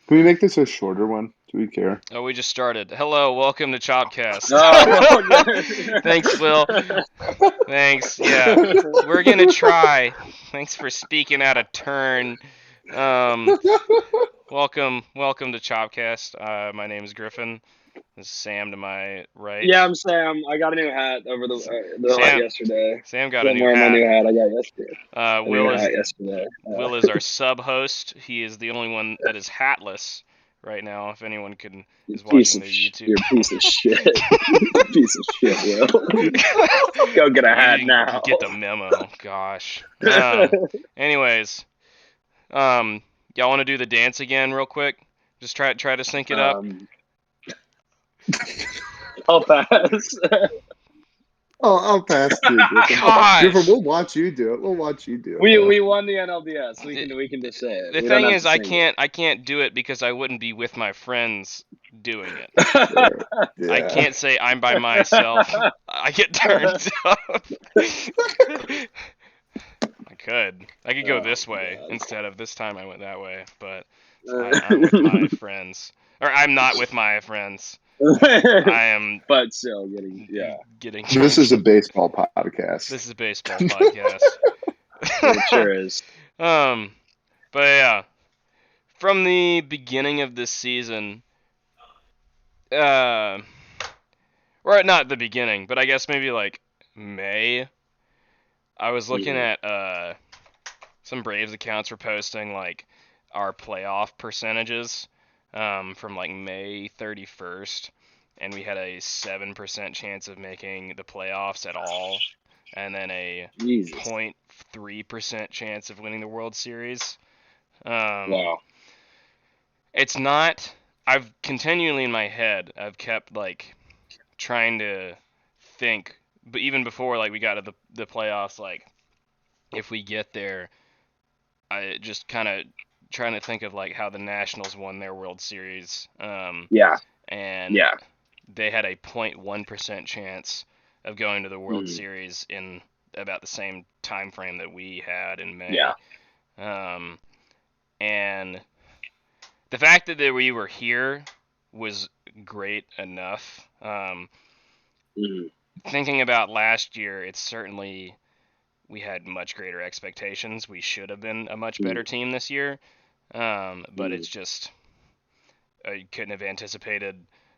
Can we make this a shorter one? Do we care? Oh, we just started. Hello, welcome to Chopcast. Oh, Thanks, Will. Thanks. Yeah, we're gonna try. Thanks for speaking out of turn. Um, welcome to Chopcast. My name is Griffin. This is Sam to my right. yeah, I'm Sam. I got a new hat over the Sam yesterday. Sam got So a I'm new wearing my hat. new hat I got yesterday. A new Will is hat yesterday. Will is our sub-host. He is the only one that is hatless right now. If anyone is watching the YouTube. You're a piece of shit. Piece of shit, Will. Go get a You hat didn't now. get the memo. Gosh. Anyways, y'all want to do the dance again, real quick? Just try to sync it up. I'll pass. I'll pass too, Griffin. Gosh. Griffin, we'll watch you do it. We'll watch you do it. We won the NLDS. We can just say it. The We don't thing have is, to sing it. I can't do it because I wouldn't be with my friends doing it. Yeah. I can't say I'm by myself. I get turned up. I could go this way instead of this time I went that way, but I'm with my friends. Or I'm not with my friends. I am But still getting This is a baseball podcast. This is a baseball podcast. It sure is. But yeah, from the beginning of this season, or not the beginning, but I guess maybe like May, I was looking at some Braves accounts were posting like our playoff percentages from like May 31st, and we had a 7% chance of making the playoffs at all, and then a 0.3% chance of winning the World Series. Wow. It's not. I've continually in my head, I've kept like trying to think, but even before like we got to the playoffs, like if we get there, I just kind of trying to think of like how the Nationals won their World Series. Yeah. And they had a 0.1% chance of going to the World Series in about the same time frame that we had in May. Yeah. And the fact that we were here was great enough. Thinking about last year, it's certainly we had much greater expectations. We should have been a much better team this year. But it's just I couldn't have anticipated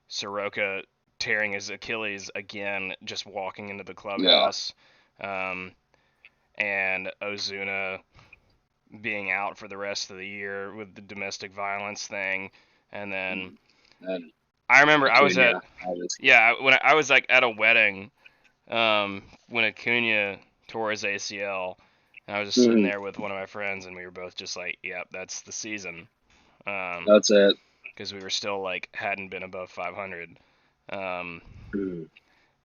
Soroka tearing his Achilles again, just walking into the clubhouse, and Ozuna being out for the rest of the year with the domestic violence thing, and then I remember I was at when I was like at a wedding when Acuna tore his ACL, and I was just sitting there with one of my friends, and we were both just like, "Yep, that's the season." That's it. Because we were still like hadn't been above 500.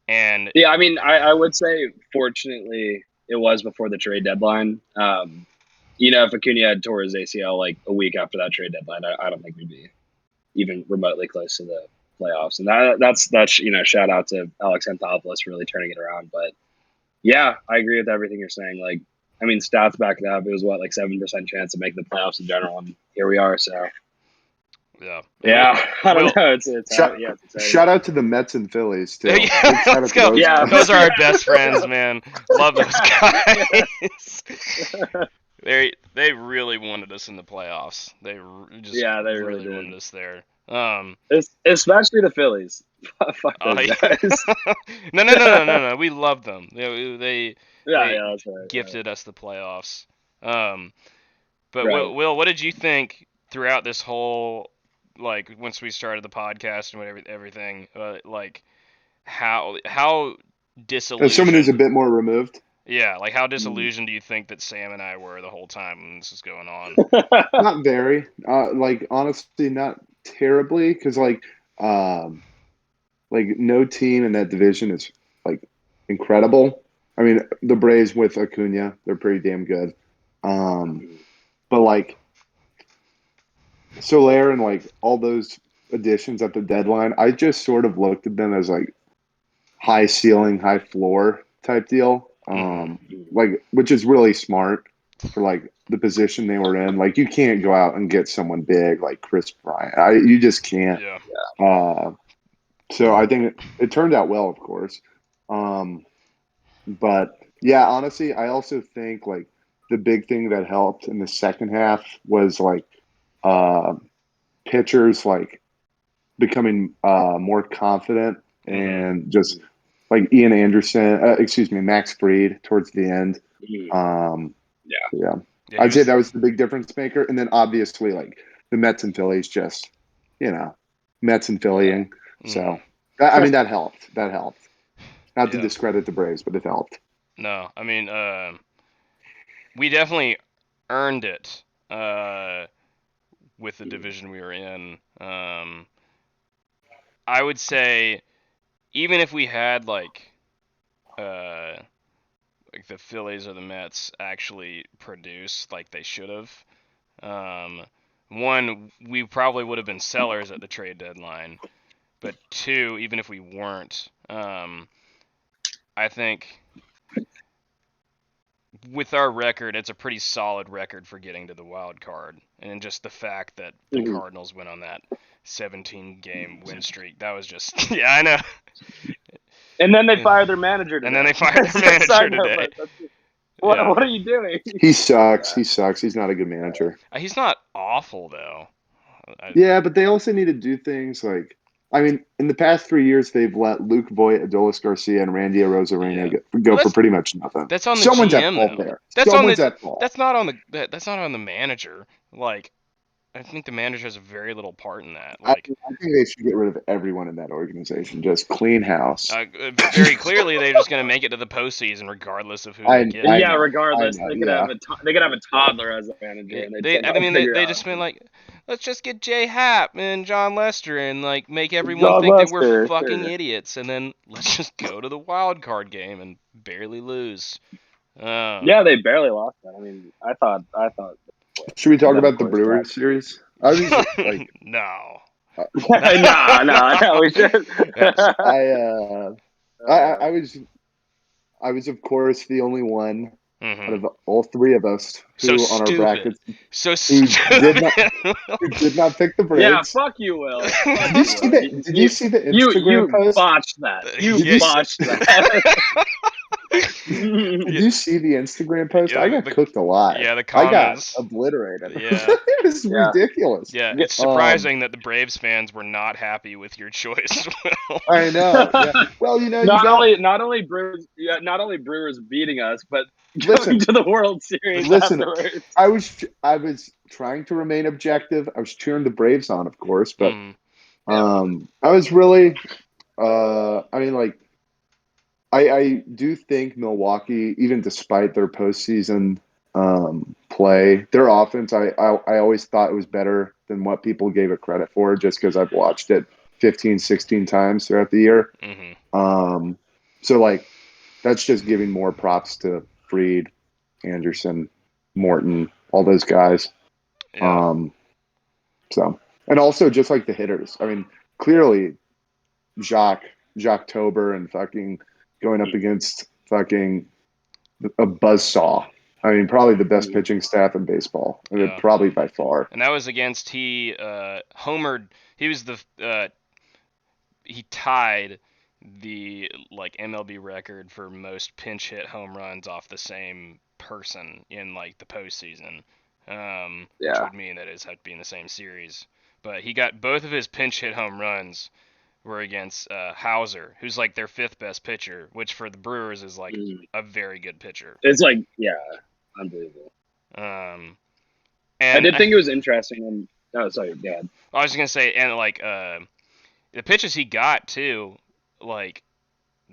And yeah, I mean, I would say fortunately it was before the trade deadline. If Acuna had tore his ACL like a week after that trade deadline, I don't think we'd be even remotely close to the playoffs. And that's shout out to Alex Anthopoulos for really turning it around. But yeah, I agree with everything you're saying. Like, I mean, stats back it up. It was 7% chance of making the playoffs in general, and here we are. So yeah, I don't know. It's shout out to the Mets and Phillies too. Let's go. Yeah, those are our best friends, man. Love those guys. They really wanted us in the playoffs. They really wanted us there. Especially the Phillies. Fuck those guys. No. We love them. They that's right, gifted us the playoffs. But right. Will, what did you think throughout this whole once we started the podcast and everything? How disillusioned? As someone who's a bit more removed. Yeah, how disillusioned do you think that Sam and I were the whole time when this was going on? Not very. Honestly, not terribly, because no team in that division is incredible. I mean, the Braves with Acuna, they're pretty damn good. But Soler and all those additions at the deadline, I just sort of looked at them as high ceiling, high floor type deal. Which is really smart. for like the position they were in. Like you can't go out and get someone big like Chris Bryant. You just can't. Yeah. So I think it turned out well, of course. But yeah, honestly, I also think like the big thing that helped in the second half was like pitchers like becoming more confident and just like Ian Anderson, Max Fried towards the end. Yeah. I'd say that was the big difference maker. And then obviously like the Mets and Phillies just, Mets and Phillying. So, I mean, that helped. That helped. Not to discredit the Braves, but it helped. No, I mean, we definitely earned it with the division we were in. I would say even if we had like the Phillies or the Mets actually produce like they should have, one, we probably would have been sellers at the trade deadline. But two, even if we weren't, I think with our record, it's a pretty solid record for getting to the wild card. And just the fact that the Cardinals went on that 17-game win streak, that was just, yeah, I know. And then they fired their manager today. And then they fired their manager today. What are you doing? He sucks. He sucks. He's not a good manager. He's not awful, though. Yeah, but they also need to do things like, I mean, in the past 3 years, they've let Luke Voigt, Adolis Garcia, and Randy Arozarena go for pretty much nothing. That's on the Someone's GM, at fault though. there. Someone's at fault. That's not on the manager. Like, I think the manager has very little part in that. Like, I think they should get rid of everyone in that organization. Just clean house. Very clearly, they're just going to make it to the postseason regardless of who they get. Yeah, regardless, they could have a toddler as a manager. They just been like, let's just get Jay Happ and John Lester and like make everyone think that we're fucking idiots, and then let's just go to the wild card game and barely lose. Yeah, they barely lost that. I mean, I thought. Should we talk about the Brewers series? I was like, no. No, we should. I was of course the only one Mm-hmm. out of all three of us who on our brackets who did not pick the Braves. Yeah, fuck you, Will. Did you see the Instagram post? You botched that. You botched that. Did you see the Instagram post? Yeah, I got cooked a lot. Yeah, the comments. I got obliterated. Yeah. It was ridiculous. Yeah, it's surprising that the Braves fans were not happy with your choice. I know. Yeah. Well, not only Brewers beating us, but going to the World Series afterwards. I was trying to remain objective. I was cheering the Braves on, of course, but I was really I do think Milwaukee, even despite their postseason play, their offense, I always thought it was better than what people gave it credit for, just because I've watched it 15, 16 times throughout the year. Mm-hmm. So, like, that's just giving more props to Fried, Anderson, Morton, all those guys. Yeah. And also just like the hitters. I mean, clearly, Jacques Tober and fucking going up against fucking a buzzsaw. I mean, probably the best pitching staff in baseball. I mean, probably by far. And that was against he homered. He was he tied the like MLB record for most pinch hit home runs off the same person in like the postseason. Which would mean that it had to be in the same series. But he got both of his pinch hit home runs were against Hauser, who's like their fifth best pitcher, which for the Brewers is like a very good pitcher. It's like, unbelievable. And I did think it was interesting. Sorry, Dad. I was just gonna say, and like the pitches he got too, like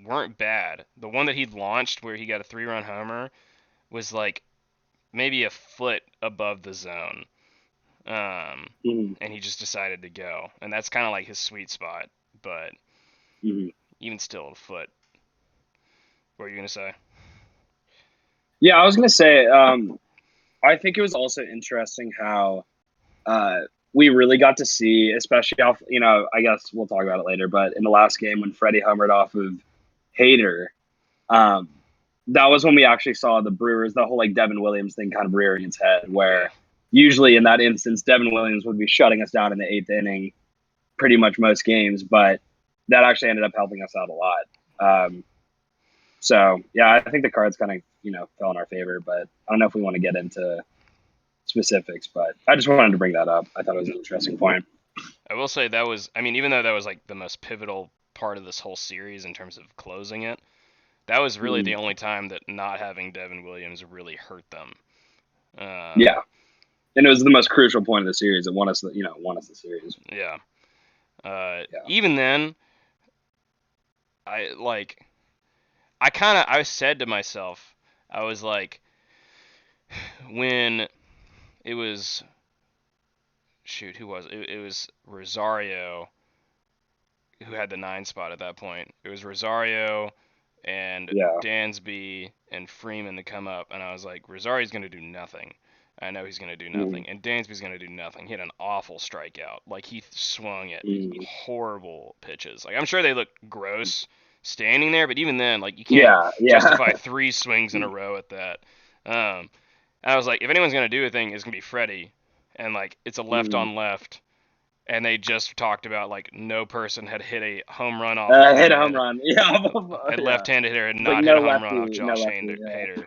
weren't bad. The one that he launched where he got a 3-run homer was like maybe a foot above the zone. And he just decided to go, and that's kind of like his sweet spot. But even still, a foot. What were you gonna say? Yeah, I was gonna say. I think it was also interesting how we really got to see, especially off. I guess we'll talk about it later. But in the last game when Freddie homered off of Hader, that was when we actually saw the Brewers, the whole like Devin Williams thing kind of rearing its head, where usually in that instance, Devin Williams would be shutting us down in the 8th inning pretty much most games, but that actually ended up helping us out a lot. So yeah, I think the cards kind of, fell in our favor, but I don't know if we want to get into specifics, but I just wanted to bring that up. I thought it was an interesting point. I will say that was, I mean, even though that was like the most pivotal part of this whole series in terms of closing it, that was really the only time that not having Devin Williams really hurt them. Yeah, and it was the most crucial point of the series. It won us the series. Yeah. Even then, I said to myself, I was like, when it was, who was it? It was Rosario who had the 9 spot at that point. It was Rosario and Dansby and Freeman to come up, and I was like, Rosario's going to do nothing. I know he's going to do nothing. And Dansby's going to do nothing. He had an awful strikeout. Like, he swung at horrible pitches. Like, I'm sure they look gross standing there, but even then, like, you can't justify 3 swings in a row at that. I was like, if anyone's going to do a thing, it's going to be Freddie. And, like, it's a left on left. And they just talked about, like, no person had hit a home run off. Hit a home run. Yeah. A left-handed hitter had not hit a home run off Josh Hader.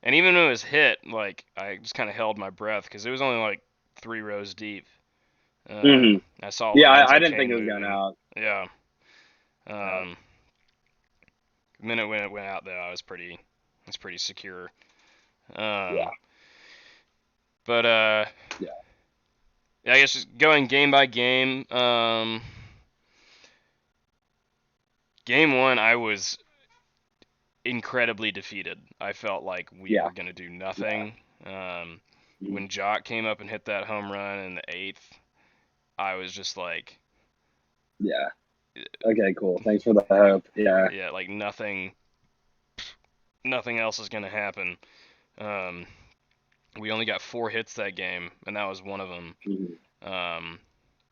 And even when it was hit, like, I just kind of held my breath because it was only, like, 3 rows deep. I saw. Yeah, I didn't think it was going out. Yeah. The minute when it went out, though, I was pretty secure. But I guess just going game by game. Game 1, I was incredibly defeated. I felt like we were going to do nothing. When Jock came up and hit that home run in the 8th, I was just like... Yeah. Okay, cool. Thanks for the hope. Yeah. Yeah, like nothing else is going to happen. We only got 4 hits that game, and that was one of them.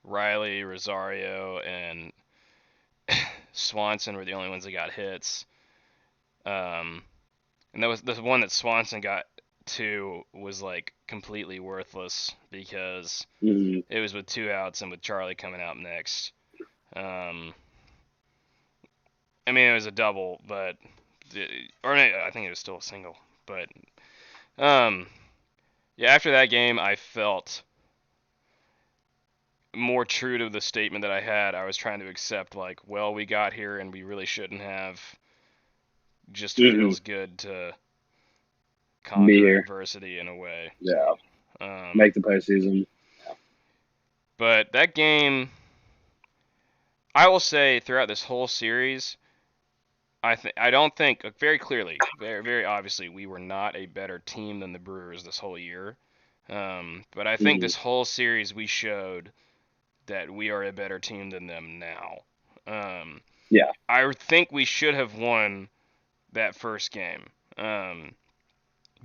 Riley, Rosario, and Swanson were the only ones that got hits. And that was the one that Swanson got to was like completely worthless because it was with 2 outs and with Charlie coming out next. I mean, it was a double, but I think it was still a single. But yeah, after that game, I felt more true to the statement that I had. I was trying to accept, like, well, we got here and we really shouldn't have. Just feels good to conquer adversity in a way. Yeah. Make the postseason. Yeah. But that game, I will say, throughout this whole series, I don't think, very clearly, very, very obviously, we were not a better team than the Brewers this whole year. But I think this whole series we showed that we are a better team than them now. I think we should have won that first game.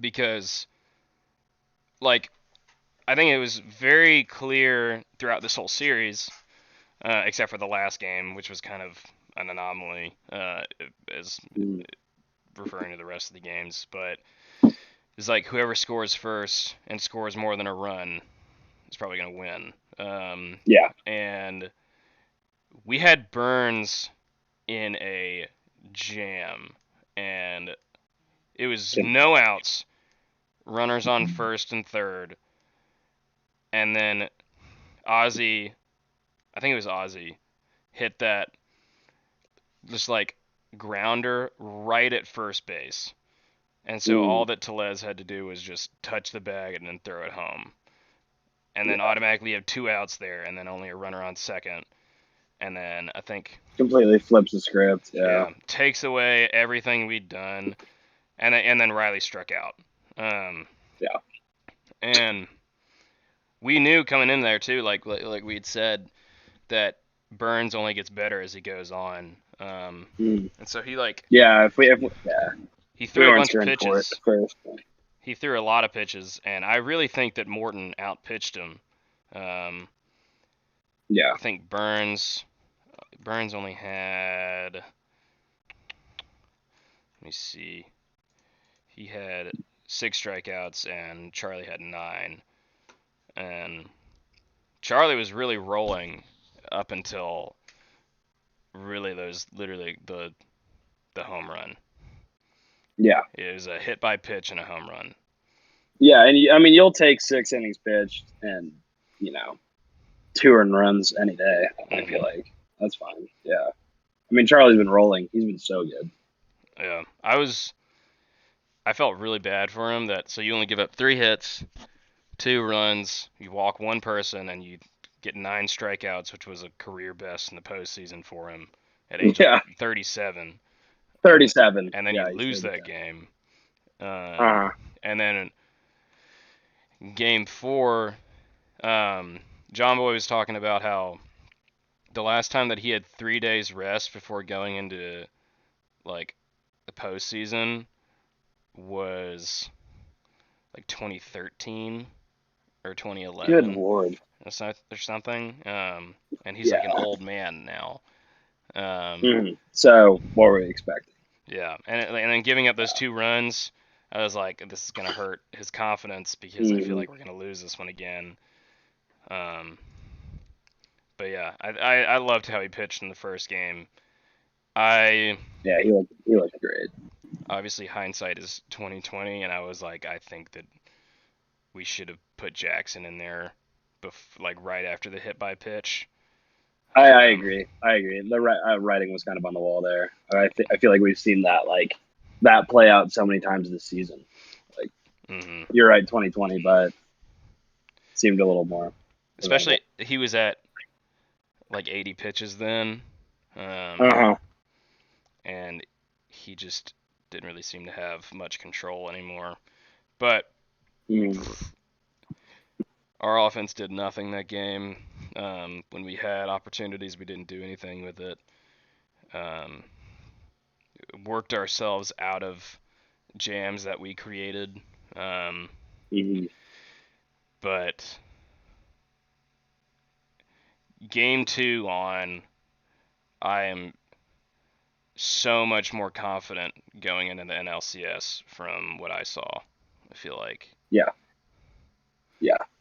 Because, like, I think it was very clear throughout this whole series, except for the last game, which was kind of an anomaly, as referring to the rest of the games. But it's like whoever scores first and scores more than a run is probably going to win. And we had Burns in a jam, and it was no outs, runners on first and third, and then Ozzy, I think it was Ozzy, hit that just like grounder right at first base. And so all that Tellez had to do was just touch the bag and then throw it home. And then automatically have 2 outs there and then only a runner on second. And then I think... completely flips the script. Yeah. Takes away everything we'd done. And then Riley struck out. And we knew coming in there too, like we'd said, that Burns only gets better as he goes on. And so he he threw a bunch of pitches. He threw a lot of pitches, and I really think that Morton outpitched him. I think Burns only had Let me see. He had 6 strikeouts and Charlie had 9. And Charlie was really rolling up until really literally the home run. Yeah. It was a hit by pitch and a home run. Yeah, and I mean, you'll take 6 innings pitched and 2 earned runs any day. I feel like that's fine. Yeah, I mean, Charlie's been rolling. He's been so good. Yeah, I felt really bad for him so you only give up 3 hits, 2 runs, you walk 1 person, and you get 9 strikeouts, which was a career best in the postseason for him at age 37. 37. And then you lose that game. And then in game 4, John Boy was talking about how the last time that he had 3 days rest before going into like the postseason was like 2013 or 2011. Good lord. Or something. And he's like an old man now. So what were we expecting? Yeah, and then giving up those 2 runs, I was like, this is gonna hurt his confidence because I feel like we're gonna lose this one again. But yeah, I loved how he pitched in the first game. He looked great. Obviously, hindsight is 2020, and I was like, I think that we should have put Jackson in there, like right after the hit by pitch. I agree. The writing was kind of on the wall there. I feel like we've seen that play out so many times this season. Like you're right, 2020, but it seemed a little more. Especially he was at like 80 pitches then, and he just didn't really seem to have much control anymore. But our offense did nothing that game. When we had opportunities, we didn't do anything with it. Worked ourselves out of jams that we created. But game 2 on, I am so much more confident going into the NLCS from what I saw. I feel like. Yeah.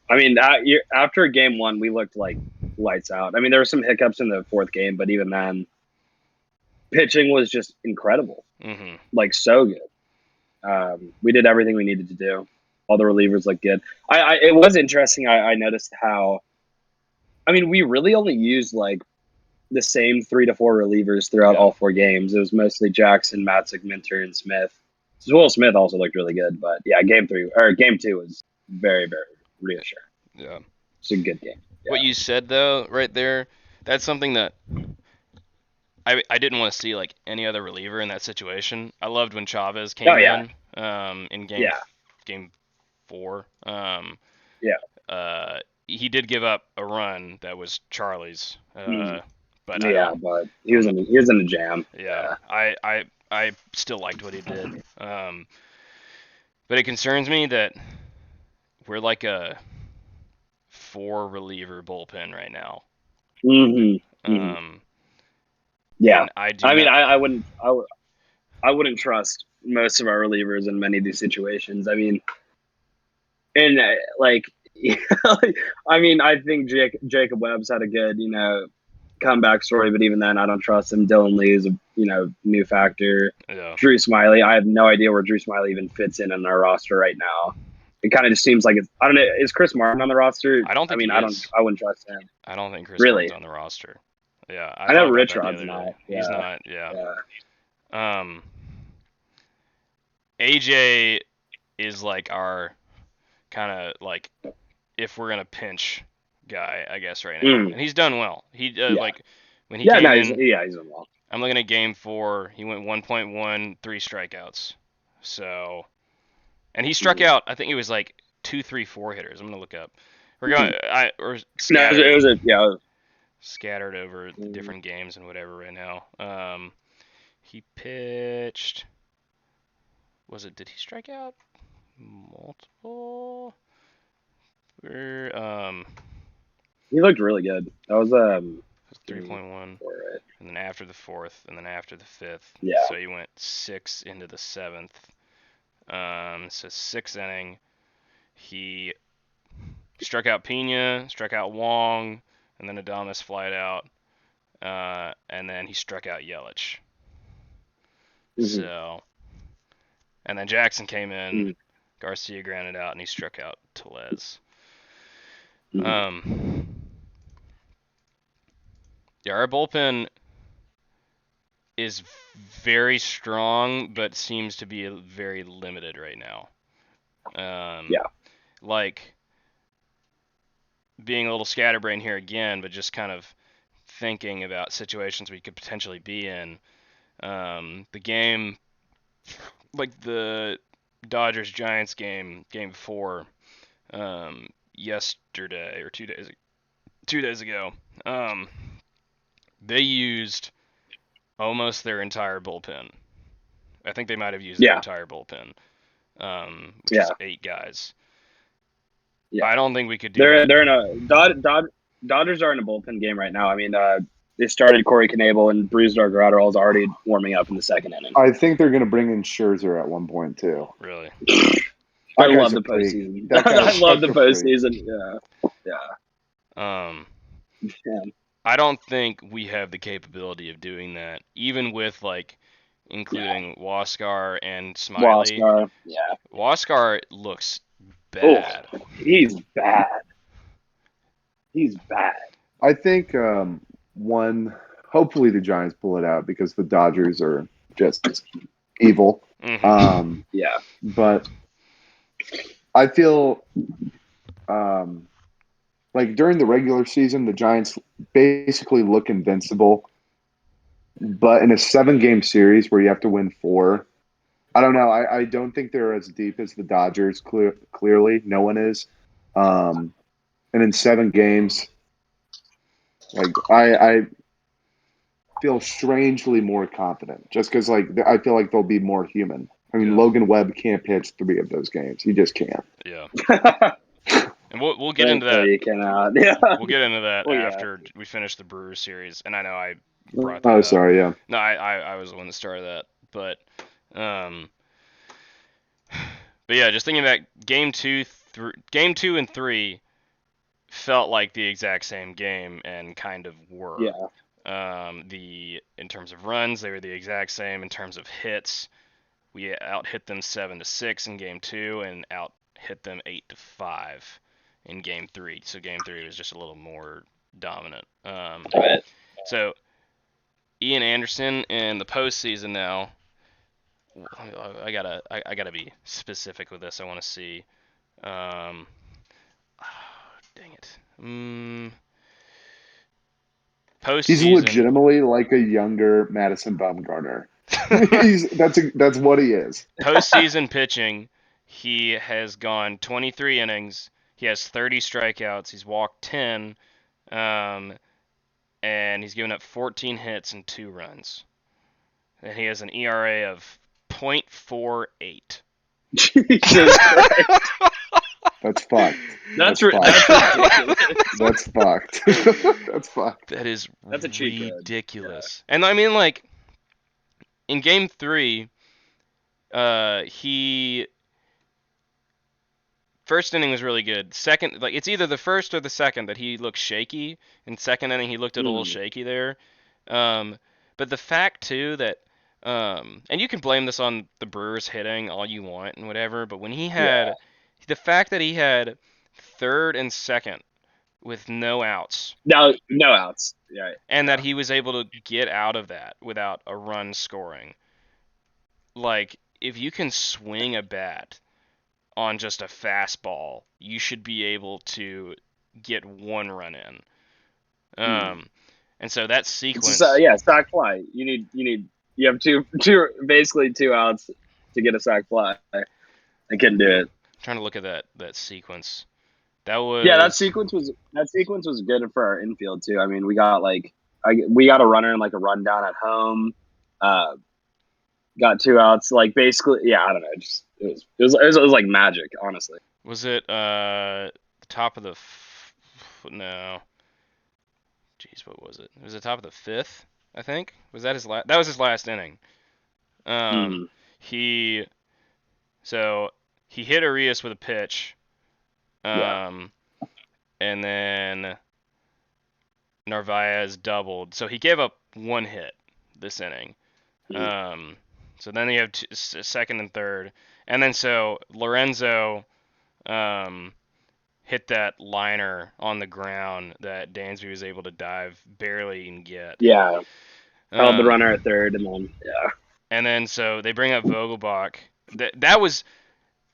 I mean, after game 1, we looked like lights out. I mean, there were some hiccups in the 4th game, but even then, pitching was just incredible. Like so good. We did everything we needed to do. All the relievers looked good. It was interesting. I noticed how. I mean, we really only used like the same 3 to 4 relievers throughout all 4 games. It was mostly Jackson, Matzik, Minter, and Smith. Will Smith also looked really good, but yeah, game 2 was very, very reassuring. Yeah, it's a good game. Yeah. What you said though, right there, that's something that I didn't want to see like any other reliever in that situation. I loved when Chavez came in game 4. He did give up a run that was Charlie's. But but he was in a jam. Yeah. I still liked what he did. But it concerns me that we're like a 4 reliever bullpen right now. Yeah. I wouldn't trust most of our relievers in many of these situations. I mean, and I think Jacob Webb's had a good, comeback story, but even then, I don't trust him. Dylan Lee is a, new factor. Yeah. Drew Smiley, I have no idea where Drew Smiley even fits in our roster right now. It kind of just seems like I don't know. Is Chris Martin on the roster? I don't think. I wouldn't trust him. I don't think Chris Martin's on the roster. Yeah, I know Rich Rod's not. He's not. Yeah. AJ is like our kind of like if we're gonna pinch guy, I guess right now, and he's done well. He like when he came in. He's done well. I'm looking at game 4. He went 1.1, 3 strikeouts. So, and he struck out. I think it was like 2, 3, 4 hitters. I'm gonna look up. We're going. Scattered over the different games and whatever right now. He pitched. Did he strike out multiple? He looked really good. That was 3.1. and then after the 4th, and then after the 5th. Yeah. So he went 6 into the 7th. So 6th inning, he struck out Pena, struck out Wong, and then Adames flied out, and then he struck out Yelich. So, and then Jackson came in, Garcia grounded out, and he struck out Tellez. Yeah, our bullpen is very strong, but seems to be very limited right now. Like, being a little scatterbrained here again, but just kind of thinking about situations we could potentially be in. The game, like the Dodgers-Giants game, Game 4, yesterday or 2 days ago, they used almost their entire bullpen. I think they might have used their entire bullpen, which is 8 guys. Yeah. I don't think we could do that. They're in a Dodgers are in a bullpen game right now. I mean, they started Corey Knebel and Brusdar Graterol is already warming up in the 2nd inning. I think they're going to bring in Scherzer at one point too. Really? I love the postseason. I love the postseason. Yeah. I don't think we have the capability of doing that, even with like including Waskar and Smiley. Waskar looks bad. Oh, he's bad. I think hopefully the Giants pull it out because the Dodgers are just evil. But I feel like during the regular season, the Giants basically look invincible. But in a 7-game series where you have to win 4, I don't know. I don't think they're as deep as the Dodgers. Clearly, no one is. And in 7 games, like I feel strangely more confident just because like I feel like they'll be more human. I mean, Logan Webb can't pitch 3 of those games. He just can't. Yeah. And we'll get into that. You cannot. Yeah. We'll get into that after we finish the Brewers series. And I know I brought that up. Oh, sorry, yeah. No, I was the one that started that. But yeah, just thinking back, game 2 and 3 felt like the exact same game and kind of were. Yeah. In terms of runs, they were the exact same. In terms of hits, we out-hit them 7-6 in game 2 and out-hit them 8-5 in game 3. So game 3 was just a little more dominant. So Ian Anderson in the postseason now. I gotta be specific with this. I want to see. Dang it. Postseason. He's legitimately like a younger Madison Bumgarner. That's what he is. Postseason pitching, he has gone 23 innings. He has 30 strikeouts. He's walked 10, and he's given up 14 hits and 2 runs. And he has an ERA of .48. Jesus Christ. That's fucked. That's ridiculous. That's fucked. That's fucked. That's ridiculous. Yeah. And I mean, like, in game 3, first inning was really good. Second, like, it's either the first or the second that he looked shaky. In second inning, he looked a little shaky there. But the fact too that, and you can blame this on the Brewers hitting all you want and whatever, but when he had the fact that he had third and second with no outs. No outs. Yeah. And that he was able to get out of that without a run scoring. Like, if you can swing a bat on just a fastball, you should be able to get 1 run in. And so that sequence. Sac fly. You have basically 2 outs to get a sac fly. I couldn't do it. I'm trying to look at that sequence. That sequence was good for our infield too. I mean, we got a runner and like a rundown at home. Got 2 outs. Like basically, I don't know. Just it was like magic, honestly. Was it the top of the? No. Jeez, what was it? It was the top of the 5th. I think. Was that his last? That was his last inning. He hit Arias with a pitch. And then Narvaez doubled. So he gave up one hit this inning. So then you have second and third. And then so Lorenzo hit that liner on the ground that Dansby was able to dive barely and get. Yeah. Held the runner at third, and then, And then so they bring up Vogelbach. That was...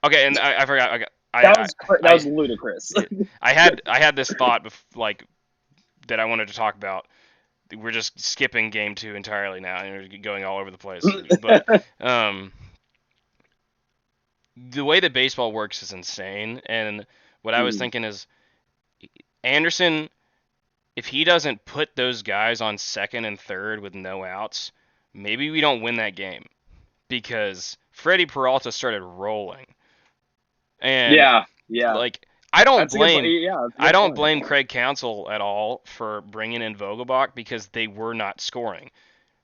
Okay, and I forgot... That was ludicrous. I had this thought that I wanted to talk about. We're just skipping game 2 entirely now, and we're going all over the place. But the way that baseball works is insane. And what I was thinking is, Anderson, if he doesn't put those guys on second and third with no outs, maybe we don't win that game, because Freddie Peralta started rolling. And like, I don't blame Craig Counsell at all for bringing in Vogelbach, because they were not scoring.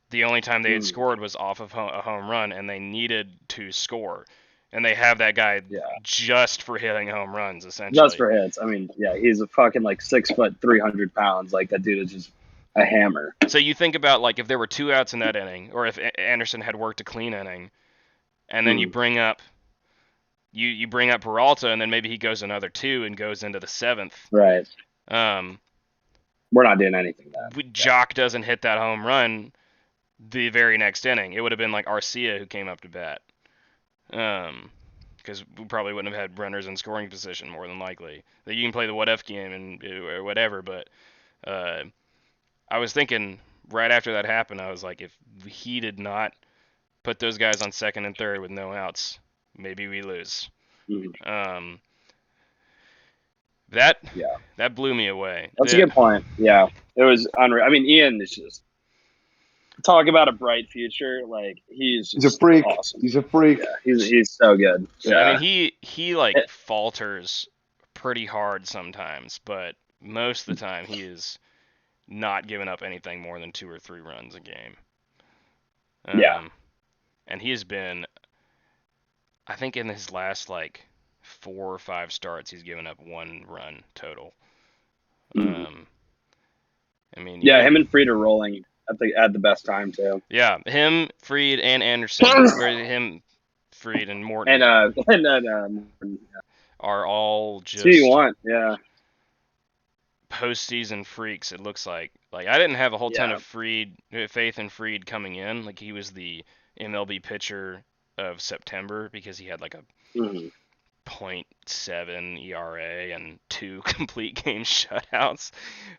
The only time they had scored was off of a home run, and they needed to score. And they have that guy just for hitting home runs, essentially. Just for hits. I mean, he's a fucking 6 foot, 300 pounds. Like, that dude is just a hammer. So you think about, like, if there were 2 outs in that inning, or if Anderson had worked a clean inning, and then you bring up Peralta, and then maybe he goes another 2 and goes into the 7th. Right. We're not doing anything then. Jock doesn't hit that home run the very next inning. It would have been like Arcia who came up to bat. Because we probably wouldn't have had runners in scoring position, more than likely. That you can play the what if game or whatever, but I was thinking right after that happened, I was like, if he did not put those guys on second and third with no outs, maybe we lose. That blew me away. That's a good point. Yeah, it was unreal. I mean, Ian is just, talk about a bright future. Like, he's a freak. Awesome. He's a freak. Yeah, he's so good. Yeah. I mean, he falters pretty hard sometimes, but most of the time he is not giving up anything more than 2 or 3 runs a game. And he has been, I think in his last 4 or 5 starts, he's given up 1 run total. I mean, him and Fried are rolling at the best time too. Yeah, him, Fried, and Anderson, or him, Fried, and Morton, are all just postseason freaks. It looks like I didn't have a whole ton of faith in Fried coming in. Like, he was the MLB pitcher of September, because he had like a .7 ERA and 2 complete game shutouts.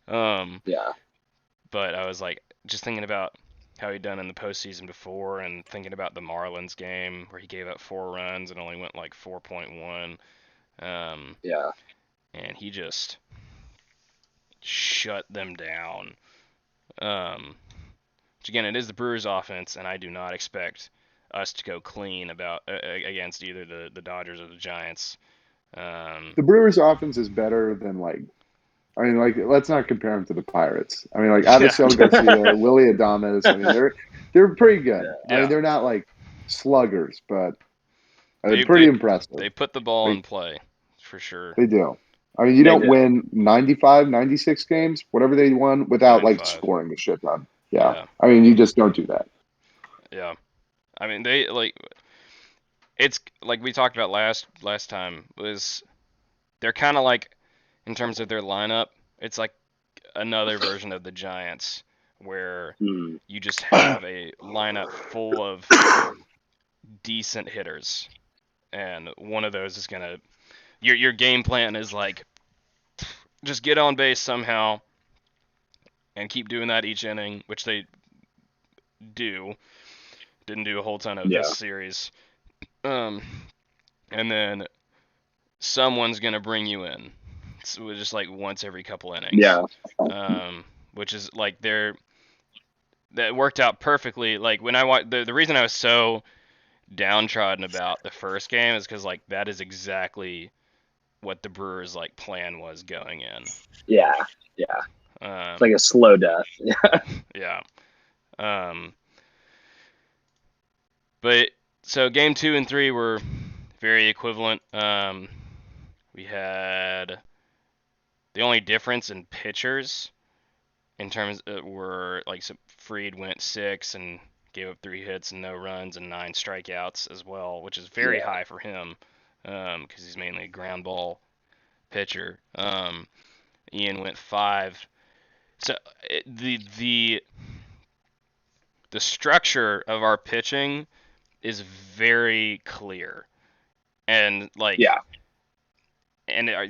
But I was just thinking about how he'd done in the postseason before, and thinking about the Marlins game where he gave up 4 runs and only went 4.1. And he just shut them down. Which, again, it is the Brewers' offense, and I do not expect us to go clean against either the Dodgers or the Giants. The Brewers' offense is better than let's not compare them to the Pirates. I mean, Addisel Garcia, Willie Adames. I mean, they're pretty good. I mean, they're not sluggers, but they're pretty impressive. They put the ball in play, for sure. They do. I mean, you don't win 95, 96 games, whatever they won, without 95. Scoring a shit ton. Yeah. I mean, you just don't do that. Yeah. I mean, they it's like we talked about last time, was they're kind of in terms of their lineup, it's like another version of the Giants, where you just have a lineup full of decent hitters, and one of those is gonna, your game plan is just get on base somehow and keep doing that each inning, which they didn't do a whole ton of this series. And then someone's gonna bring you in. So just once every couple innings. Yeah. Which is that worked out perfectly. When I watched, the reason I was so downtrodden about the first game is because that is exactly what the Brewers plan was going in. Yeah. It's like a slow death. Yeah. But so game 2 and 3 were very equivalent. We had the only difference in pitchers in terms were like so Fried went 6 and gave up 3 hits and no runs and 9 strikeouts as well, which is very high for him because he's mainly a ground ball pitcher. Ian went 5. So the structure of our pitching is very clear, and like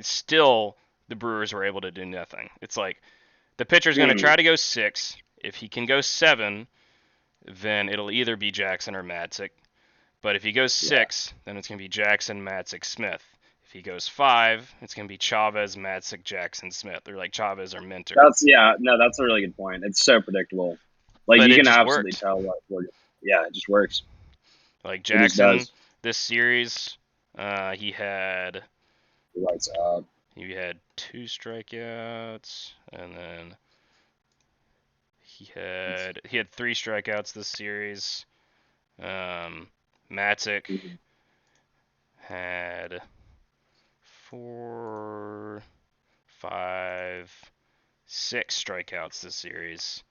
still the Brewers were able to do nothing. It's like the pitcher's going to try to go 6. If he can go 7, then it'll either be Jackson or Madsick. But if he goes 6, then it's going to be Jackson, Madsick, Smith. If he goes 5, it's going to be Chavez, Madsick, Jackson, Smith. They're like Chavez or Minter. That's a really good point. It's so predictable. Like, but you can absolutely tell what we're. Yeah, it just works. Like Jackson, this series, he had. Lights up. He had 2 strikeouts, and then he had 3 strikeouts this series. Madsick had 4, 5, 6 strikeouts this series.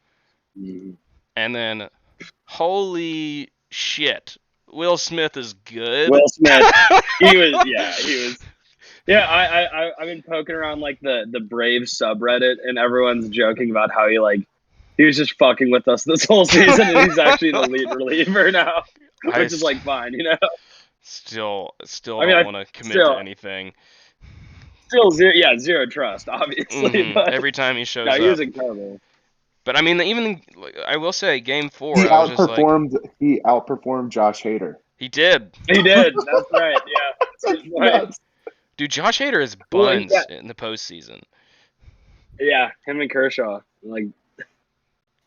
And then, holy shit, Will Smith is good. Will Smith, he was. Yeah, I've been poking around like the Braves subreddit, and everyone's joking about how he was just fucking with us this whole season, and he's actually an elite reliever now, which is like fine, Still don't want to commit to anything. Still zero trust, obviously. But every time he shows up, he was incredible. But I mean, even I will say, game 4, he outperformed Josh Hader. He did. That's right. Yeah. Dude, Josh Hader is buns in the postseason. Yeah, him and Kershaw, like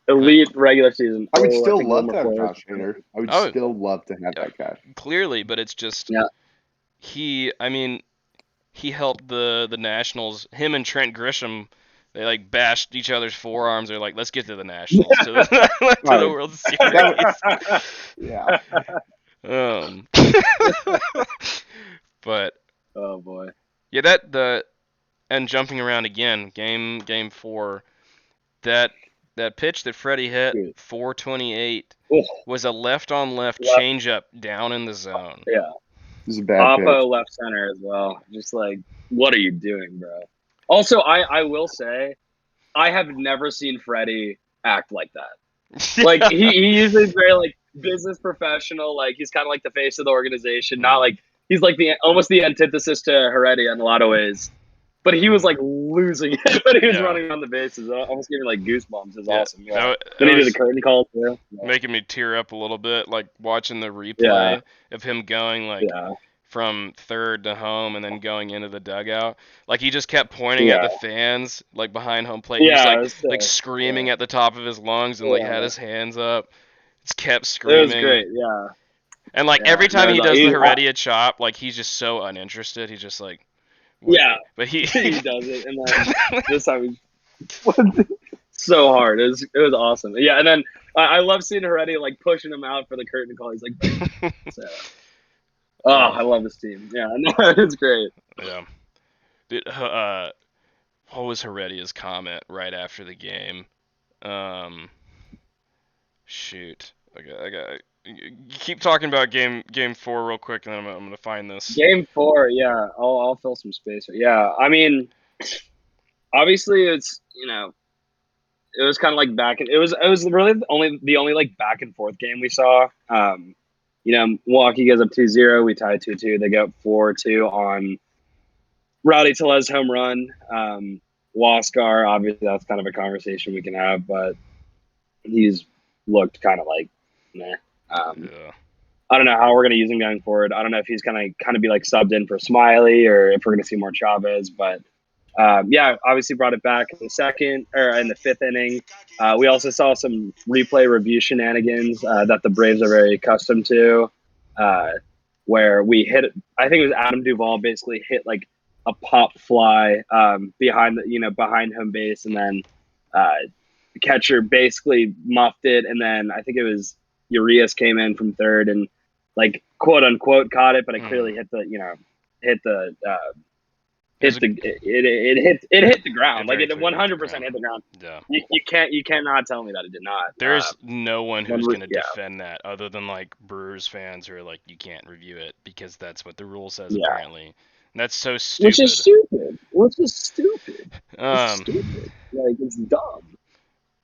elite regular season. I would still love to have Josh Hader. I would still love to have that guy. Clearly, but it's just he helped the Nationals. Him and Trent Grisham. They like bashed each other's forearms. They're like, let's get to the Nationals, to the World Series. Yeah. But oh boy. Yeah, and jumping around again, game 4, that pitch that Freddie hit, 428, was a left on left changeup down in the zone. Yeah. This is a bad pitch. Left center as well. Just like, what are you doing, bro? Also, I will say, I have never seen Freddie act like that. Like, he usually is very, like, business professional. Like, he's kind of like the face of the organization. Not like, he's like almost the antithesis to Heredia in a lot of ways. But he was, like, losing it when he was running on the bases. Almost giving me, like, goosebumps. It was awesome. Yeah. Then he did the curtain call, too. Making me tear up a little bit, like, watching the replay of him going, like... from third to home and then going into the dugout. Like, he just kept pointing at the fans, like, behind home plate. He was, like screaming at the top of his lungs and, like, had his hands up. Just kept screaming. It was great, yeah. And, like, every time he does the Heredia chop, like, he's just so uninterested. He's just, like... Wait. Yeah. But he does it. And then this time so hard. It was awesome. Yeah, and then I love seeing Heredia, like, pushing him out for the curtain call. He's like... Oh, I love this team. Yeah, it's great. Yeah. Dude, what was Heredia's comment right after the game? Shoot. I got. Keep talking about game 4 real quick, and then I'm gonna find this. Game 4, yeah. I'll fill some space. Yeah, I mean, obviously it's it was kind of like it was really the only like back and forth game we saw. Milwaukee goes up 2-0. We tie 2-2. They go up 4-2 on Rowdy Tellez home run. Waskar, obviously, that's kind of a conversation we can have, but he's looked kind of like meh. I don't know how we're going to use him going forward. I don't know if he's going to kind of be like subbed in for Smiley or if we're going to see more Chavez, but obviously brought it back in the 5th inning. We also saw some replay review shenanigans that the Braves are very accustomed to, where we hit, I think it was Adam Duvall basically hit like a pop fly behind home base, and then catcher basically muffed it, and then I think it was Urias came in from third and like quote unquote caught it, but it clearly hit the hit the it hit the ground. Like it 100% hit the ground. Yeah. You cannot tell me that it did not. There's no one who's going to yeah. defend that other than like Brewers fans who are like, you can't review it because that's what the rule says Yeah. apparently. And that's so stupid. Which is stupid. It's stupid. Like it's dumb.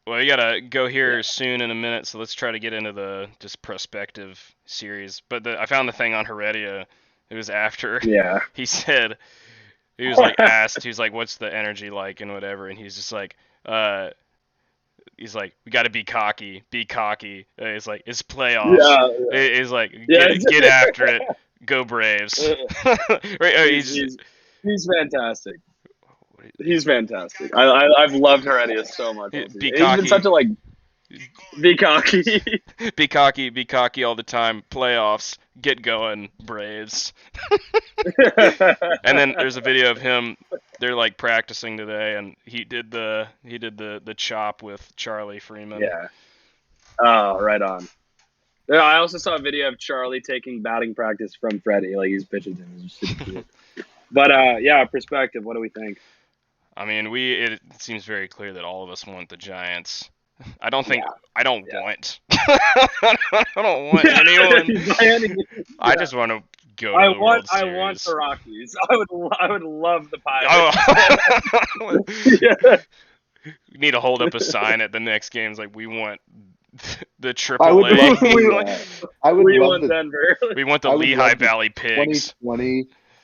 Well, you gotta go here soon in a minute, so let's try to get into the just prospective series. But I found the thing on Heredia. It was after he said, he was like asked, he was like, what's the energy like and whatever, and he's just like, he's like, we got to be cocky. He's like, it's playoffs. Yeah. He's like, get after it. Go Braves. Right? He's fantastic. He's fantastic. I've loved Heredia so much. Be He's cocky. been such a like. Be cocky. Be cocky all the time. Playoffs. Get going, Braves. And then there's a video of him. They're like practicing today, and he did the chop with Charlie Freeman. Yeah. Oh, right on. Yeah, I also saw a video of Charlie taking batting practice from Freddie. Like he's pitching to him. It's super cute. But yeah, perspective. What do we think? I mean, it seems very clear that all of us want the Giants. I don't want. I don't want anyone. I just want to go to the World Series. I want the Rockies. I would love the Pirates. We need to hold up a sign at the next games like we want the AAA. We want Denver. We want the Lehigh Valley Pigs.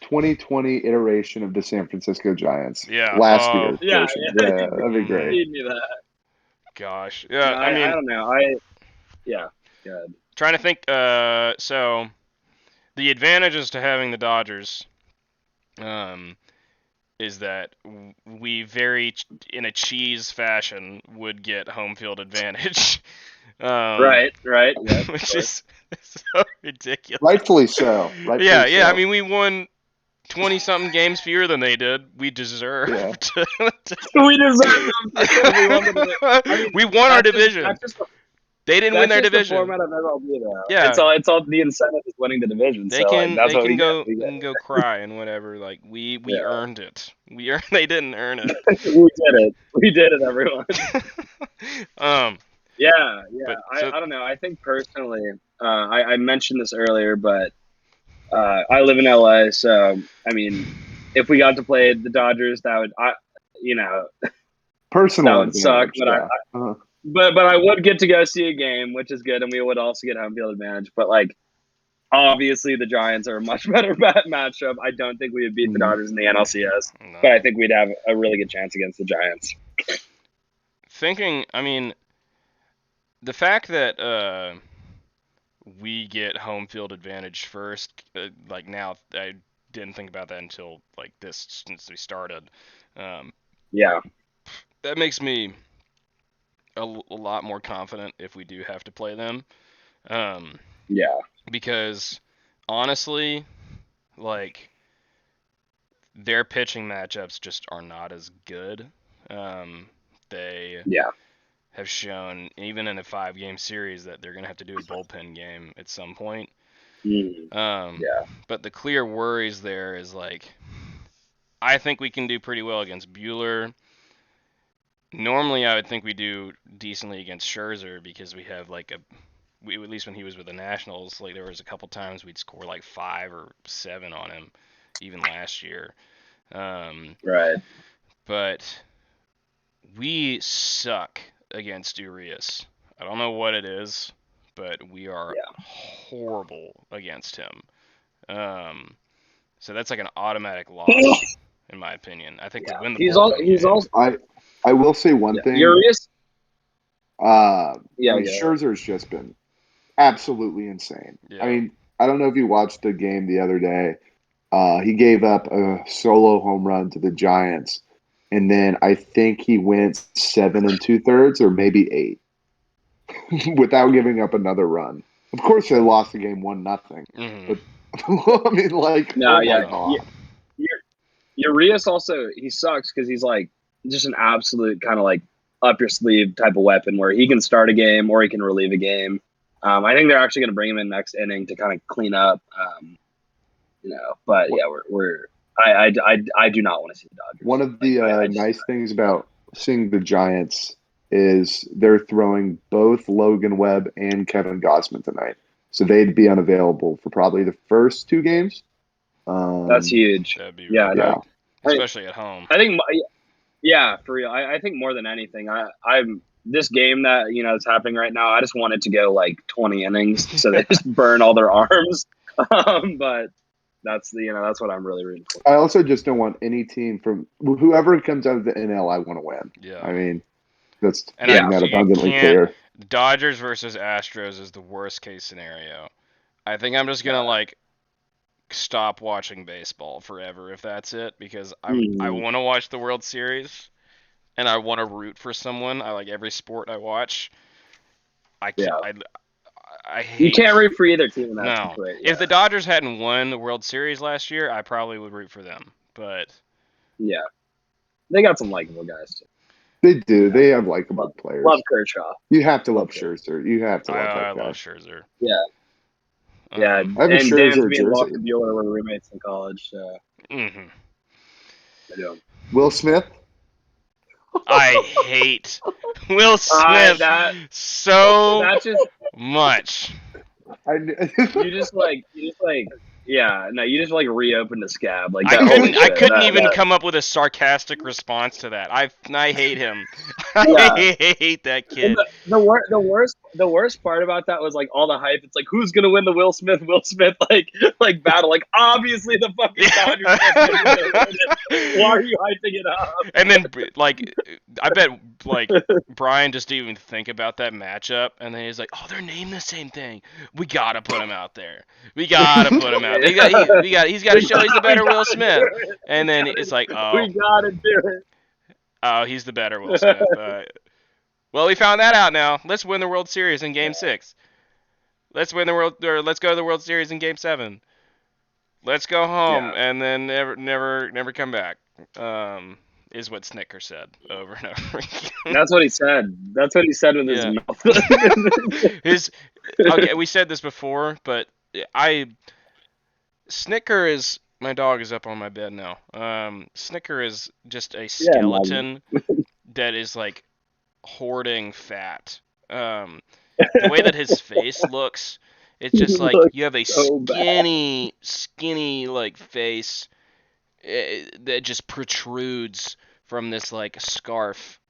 2020 iteration of the San Francisco Giants. Yeah. Last year. Yeah, that'd be great. Need me that. Gosh. Yeah, I mean, I don't know. Good. Trying to think. So the advantages to having the Dodgers, is that we in a cheese fashion would get home field advantage. Right. Yeah, which is so ridiculous. Rightfully so. Yeah. I mean, we won 20-something games fewer than they did. We deserved. We deserve them. We won our division. They didn't win their division. That's the format of MLB, though. Yeah. It's all the incentive is winning the division. They can go cry and whatever. Like we earned it. They didn't earn it. We did it, everyone. Yeah. So, I don't know. I think personally, I mentioned this earlier, but I live in LA, so I mean, if we got to play the Dodgers, that would, personally, that would suck. But I would get to go see a game, which is good, and we would also get home field advantage. But like, obviously, the Giants are a much better matchup. I don't think we would beat the Dodgers in the NLCS, but I think we'd have a really good chance against the Giants. I mean, the fact that we get home field advantage first, like now, I didn't think about that until like this since we started. Yeah, that makes me a lot more confident if we do have to play them. Yeah, because honestly, like their pitching matchups just are not as good. They have shown, even in a 5-game series, that they're going to have to do a bullpen game at some point. But the clear worries there is, like, I think we can do pretty well against Buehler. Normally, I would think we do decently against Scherzer because we have, like, at least when he was with the Nationals, like, there was a couple times we'd score, like, 5 or 7 on him, even last year. Right. But we suck against Urias. I don't know what it is, but we are horrible against him. So that's like an automatic loss, in my opinion. I think we win the ball. I will say one thing. Urias? Scherzer's just been absolutely insane. Yeah. I mean, I don't know if you watched the game the other day. He gave up a solo home run to the Giants. And then I think he went 7 2/3 or maybe 8 without giving up another run. Of course, they lost the game 1-0. Mm-hmm. But I mean, like, Urias also, he sucks because he's like just an absolute kind of like up your sleeve type of weapon where he can start a game or he can relieve a game. I think they're actually going to bring him in next inning to kind of clean up. But yeah, I do not want to see the Dodgers. One of the nice things about seeing the Giants is they're throwing both Logan Webb and Kevin Gausman tonight, so they'd be unavailable for probably the first 2 games. That's huge. That'd be yeah, no, especially at home. I think, yeah, for real. I think more than anything, I'm this game that is happening right now. I just want it to go like 20 innings, so they just burn all their arms. But that's that's what I'm really rooting for. I also just don't want any team from whoever comes out of the NL. I want to win. Yeah, I mean, that's making that abundantly clear. Dodgers versus Astros is the worst case scenario. I think I'm just gonna stop watching baseball forever if that's it, because I want to watch the World Series and I want to root for someone. I like every sport I watch. I can't. I hate. You can't root for either team. No. If the Dodgers hadn't won the World Series last year, I probably would root for them. But yeah, they got some likable guys too. They do. They have likable players. Love Kershaw. You have to love Scherzer. You have to love that guy. I love Scherzer. Yeah. Yeah, I have a and Scherzer Dan and jersey. Bueller were roommates in college. So. Mm-hmm. I do. Will Smith? I hate Will Smith so much. You just reopened the scab. Like I couldn't even come up with a sarcastic response to that. I hate him. I hate that kid. The worst part about that was like all the hype. It's like, who's gonna win the Will Smith like battle? Like obviously the fucking Dodgers. Why are you hyping it up? And then I bet Brian just didn't even think about that matchup, and then he's like, oh, they're named the same thing. We gotta put him out there. We gotta put him out. He's got to show he's the better Will Smith. And then it's like, oh, we gotta do it. Oh, he's the better Will Smith. Well, we found that out now. Let's win the World Series in Game 6. Let's go to the World Series in Game 7. Let's go home and then never come back. Is what Snicker said over and over again. That's what he said. That's what he said with his mouth. Okay, we said this before, but Snicker is, my dog is up on my bed now. Snicker is just a skeleton that is like hoarding fat. The way that his face looks, it's just like you have a skinny like face that just protrudes from this like scarf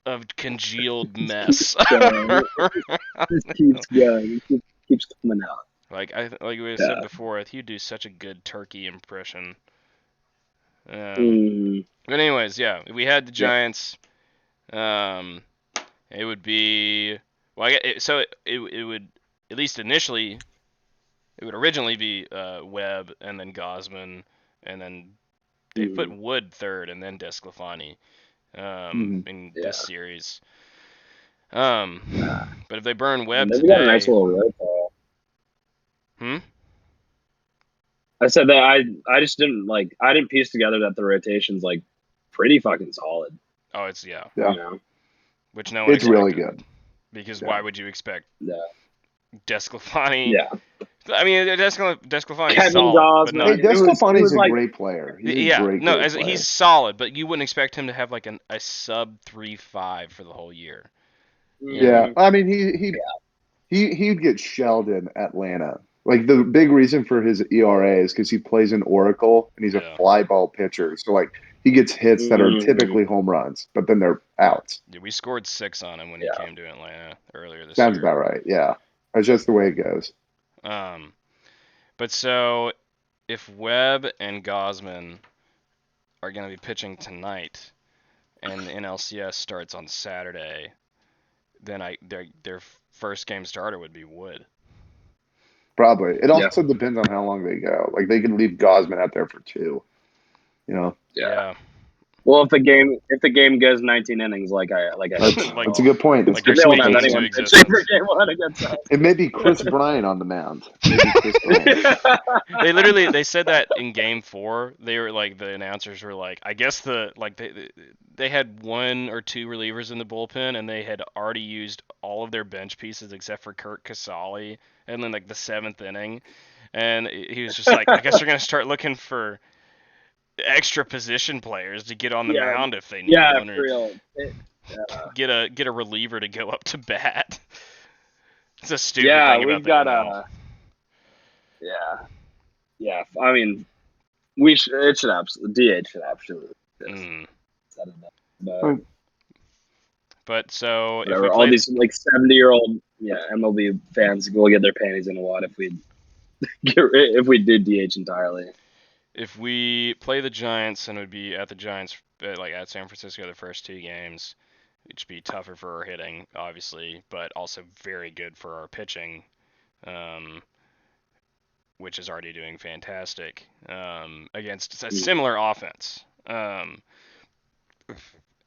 of congealed mess. Just keeps going. It keeps coming out. Like we said before, I think you do such a good turkey impression. But anyways, yeah, if we had the Giants, it would be it would, at least initially, it would originally be Webb and then Gausman, and then they put Wood third and then Desclafani in this series. But if they burn Webb today, got a nice little road. I said that I just didn't piece together that the rotation's like pretty fucking solid. Oh, it's yeah. You know? Which no one it's really good. Because why would you expect Desclafani? Yeah. I mean, Desclafani is solid. Desclafani is a great player. He's solid, but you wouldn't expect him to have like a sub 3.5 for the whole year. Yeah, I mean he'd get shelled in Atlanta. Like the big reason for his ERA is because he plays in Oracle and he's a fly ball pitcher. So like he gets hits that are typically home runs, but then they're outs. Yeah, we scored 6 on him when he came to Atlanta earlier this Sounds year. about right. Yeah, that's just the way it goes. But so if Webb and Gausman are going to be pitching tonight, and the NLCS starts on Saturday, then their first game starter would be Wood. Probably. It also depends on how long they go. Like they can leave Gausman out there for 2. You know. Yeah. Well, if the game goes 19 innings, like I That's a good point. That's Like a you're good they won't point. have speaking anyone into pitching for existence. game 1 against us. It may be Chris Bryant on the mound. Maybe Chris Bryant. They said that in game 4. They were like, the announcers were like, I guess they had 1 or 2 relievers in the bullpen, and they had already used all of their bench pieces except for Kurt Casale, and then like the 7th inning, and he was just like, I guess they're gonna start looking for extra position players to get on the Yeah. mound if they need Yeah, one, for or real. get a reliever to go up to bat. It's a stupid Yeah, thing about we've the got NL. yeah. I mean, it should absolutely DH should absolutely. But But so if we whatever, all play, these like 70-year-old MLB fans will get their panties in a wad if we did DH entirely. if we play the Giants, and it would be at the Giants, like at San Francisco, the first 2 games, it'd be tougher for our hitting, obviously, but also very good for our pitching, which is already doing fantastic against a similar offense.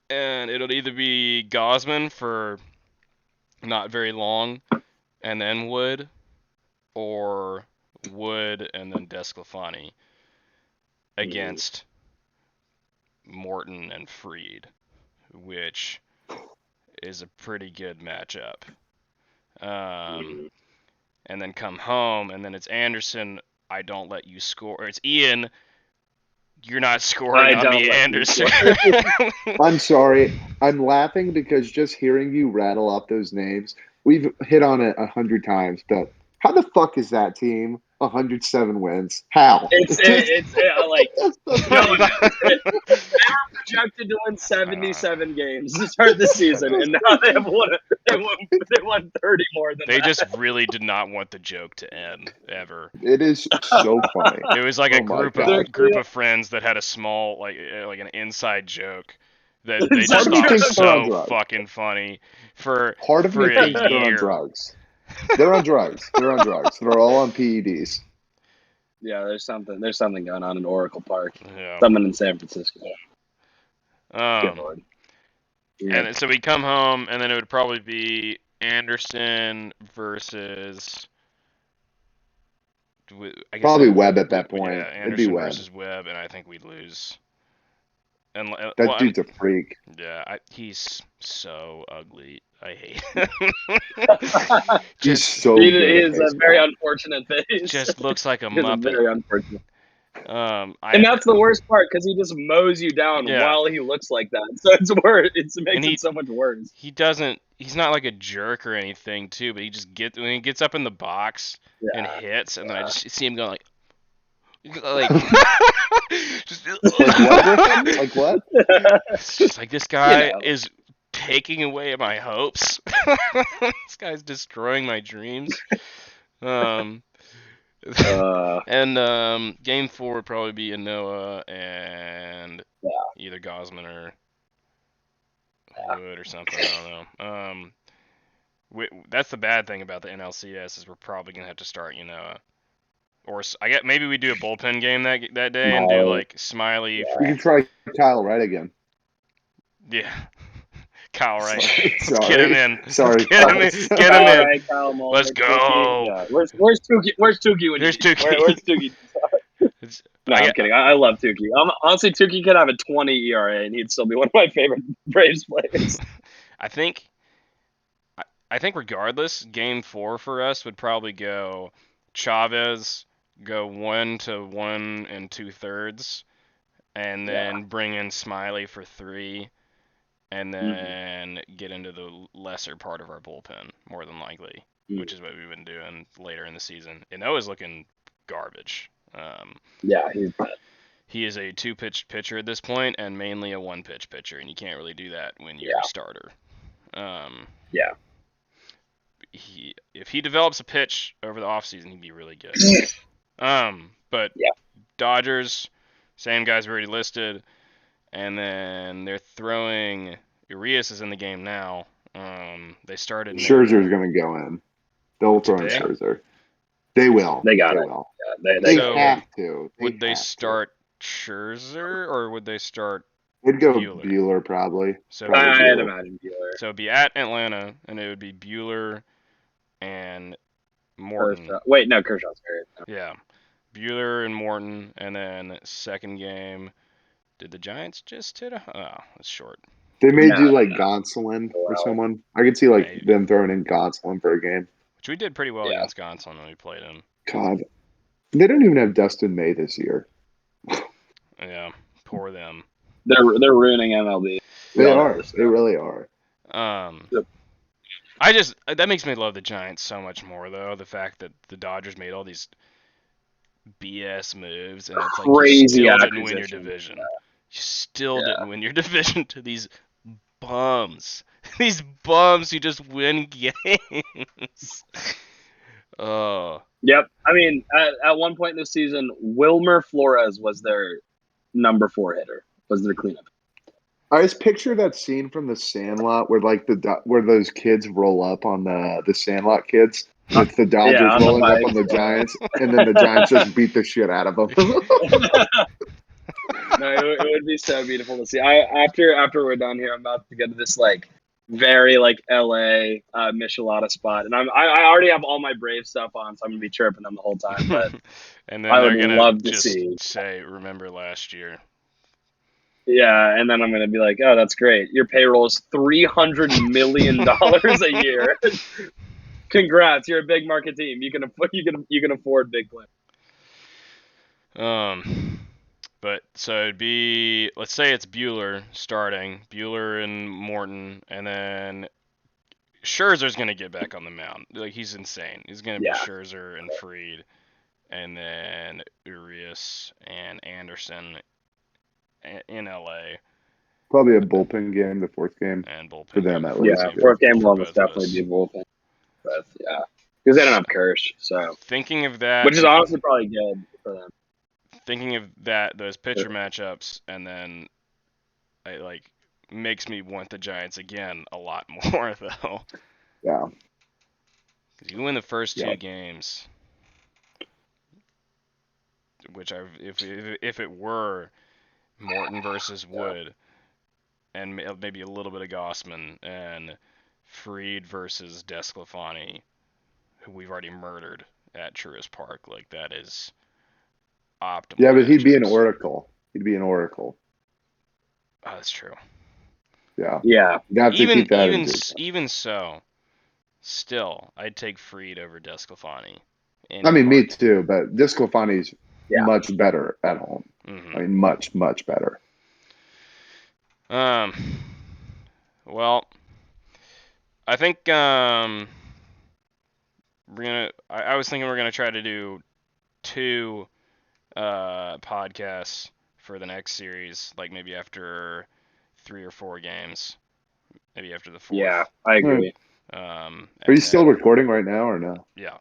And it'll either be Gosman for not very long, and then Wood, or Wood and then Desclafani against Morton and Freed, which is a pretty good matchup. And then come home, and then it's Anderson, I don't let you score. Or it's Ian, you're not scoring on me, Anderson. I'm sorry. I'm laughing because just hearing you rattle off those names, we've hit on it 100 times, but how the fuck is that team 107 wins? How? It's like no one knows. They were projected to win 77 games to start the season, and now they have won. They won 30 more than They that. just really did not want the joke to end ever. It is so funny. It was like Oh a my group God. of friends that had a small like an inside joke that Part they just of me thought was thinks they're on so drugs. fucking funny for Part of me a thinks they're on year. drugs. They're on drugs. They're on drugs. They're all on PEDs. Yeah, there's something going on in Oracle Park. Yeah. Someone in San Francisco. Good Lord. And so we come home, and then it would probably be Anderson versus. I guess Probably Webb at that point. Yeah, It'd be Anderson Webb. versus Webb, and I think we'd lose. And That dude's a freak. Yeah, he's so ugly. I hate him. He's so He good at is a baseball. very unfortunate face. Just looks like a He is muppet. very unfortunate. And that's the worst part because he just mows you down while he looks like that. So it's worse. It makes it so much worse. He doesn't. He's not like a jerk or anything too, but he just when he gets up in the box and hits, and then I just see him going like just like what? It's just like, this guy is taking away my hopes. This guy's destroying my dreams. And game 4 would probably be a Noah and either Gosman or Wood or something. I don't know. That's the bad thing about the NLCS is we're probably gonna have to start, or I get maybe we do a bullpen game that day and do like Smiley. You can try Kyle Wright again. Yeah. Kyle Wright. Sorry. Let's get him in. Sorry. Get him in. Get him in. Right, Kyle Let's go. Yeah. Where's Tukey? Where's Tukey? There's Tukey. Where's Tukey? No, I'm kidding. I love Tukey. Honestly, Tukey could have a 20 ERA and he'd still be one of my favorite Braves players. I think regardless, game 4 for us would probably go Chavez, go 1 to 1 2/3, and then bring in Smiley for 3, and then get into the lesser part of our bullpen, more than likely, which is what we've been doing later in the season. And Noah's looking garbage. He's bad. He is a 2-pitch pitcher at this point, and mainly a 1-pitch pitcher, and you can't really do that when you're a starter. If he develops a pitch over the offseason, he'd be really good. But Dodgers, same guys already listed, and then they're throwing. Urias is in the game now. They started. Scherzer's going to go in. They'll throw in Scherzer. They will. They got it. Will. Yeah, they have to. Would they start Scherzer or would they start I'd go Bueller. Bueller probably. So Probably I'd Bueller. imagine Bueller. So it'd be at Atlanta, and it would be Bueller and Morton. Kershaw. Wait, no, Kershaw's hurt. No. Yeah, Bueller and Morton, and then second game. Did the Giants just hit a? Oh, it's short. They may No, do like no. Gonsolin or Wow. someone. I could see like Maybe. them throwing in Gonsolin for a game. Which we did pretty well Yeah. against Gonsolin when we played him. God, they don't even have Dustin May this year. Yeah, poor them. They're ruining MLB. They are. They really are. Yep. That makes me love the Giants so much more though. The fact that the Dodgers made all these BS moves and it's like you Crazy still didn't win your acquisition. division. You still didn't win your division to these bums. These bums who just win games. Oh. Yep. I mean, at one point in the season, Wilmer Flores was their number 4 hitter. Was their cleanup. I just picture that scene from The Sandlot where like where those kids roll up on the Sandlot kids. It's the Dodgers on the rolling up bikes, on the Giants, and then the Giants just beat the shit out of them. No, it would be so beautiful to see. After we're done here, I'm about to get to this like very like LA Michelada spot, and I already have all my Brave stuff on, so I'm gonna be chirping them the whole time. But And then I they're would gonna love to just see. say, "Remember last year." Yeah, and then I'm gonna be like, oh, that's great. Your payroll is $300 million a year. Congrats, you're a big market team. You can afford big players. But so it'd be, let's say it's Bueller starting, Bueller and Morton, and then Scherzer's gonna get back on the mound. Like he's insane. He's gonna be Scherzer and Fried, and then Urias and Anderson in LA. Probably a bullpen game, the fourth game. And bullpen for them game. at least. Yeah, fourth game will almost both of definitely us. be bullpen. But yeah, because they don't have Kirsch, so Thinking of that, which is honestly probably good for them. Thinking of that, those pitcher matchups, and then it like makes me want the Giants again a lot more though. Yeah. Because you win the first 2 games, which if it were Morton versus Wood, and maybe a little bit of Gossman, and Fried versus Desclafani, who we've already murdered at Truist Park, like that is optimal. Yeah, but he'd be an matchups. Oracle. He'd be an Oracle. Oh, that's true. Yeah. Yeah. You have to keep that even so, still, I'd take Fried over Desclafani. I mean, me too, but Desclafani's much better at home. Mm-hmm. I mean, much, much better. Well, I think we're gonna. I was thinking we're gonna try to do 2 podcasts for the next series, like maybe after 3 or 4 games, maybe after the 4th. Yeah, I agree. Are you still recording right now or no? Yeah.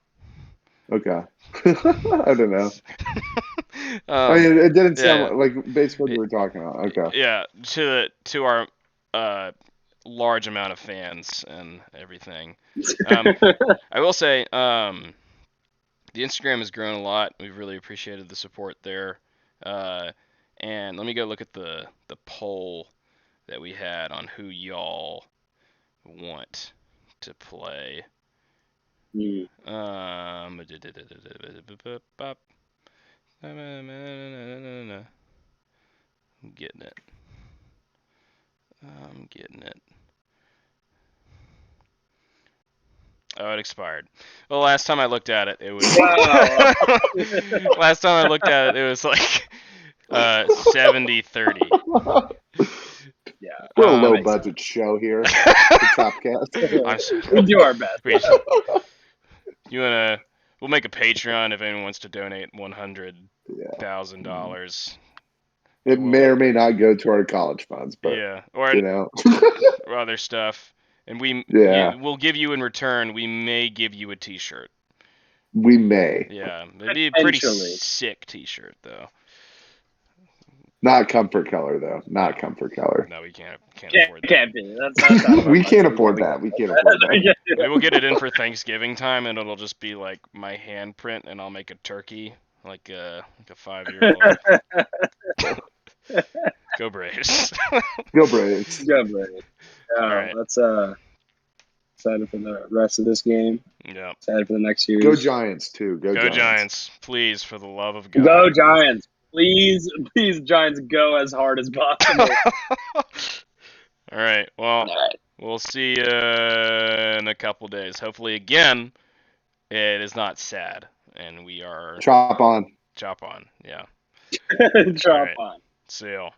Okay. I don't know. I mean, it didn't sound like basically what you were talking about. Okay. Yeah, to our large amount of fans and everything. I will say, the Instagram has grown a lot. We've really appreciated the support there. And let me go look at the poll that we had on who y'all want to play. I'm getting it. Oh, it expired. Well, last time I looked at it, it was. Last time I looked at it, it was like 70-30. Yeah, we're a low budget show here. The Topcast. We do our best. We'll make a Patreon if anyone wants to donate $100,000. It may or may not go to our college funds, but or you know, or other stuff. And we'll give you in return. We may give you a T-shirt. We may. Yeah, it'd be a pretty sick T-shirt though. Not comfort color though. Not comfort color. No, we can't afford that. Can't be. That's we can't afford that. We can't afford that. Maybe we'll get it in for Thanksgiving time, and it'll just be like my handprint, and I'll make a turkey, like a 5-year-old. Go Braves. Go Braves. Go Braves. All right. Let's excited for the rest of this game. Yeah. Excited for the next series. Go Giants too. Go Giants. Please, for the love of God. Go Giants. Please, Giants, go as hard as possible. All right. Well, we'll see you in a couple days. Hopefully, again, it is not sad, and we are Chop on. Chop on. Yeah. Chop on. See you.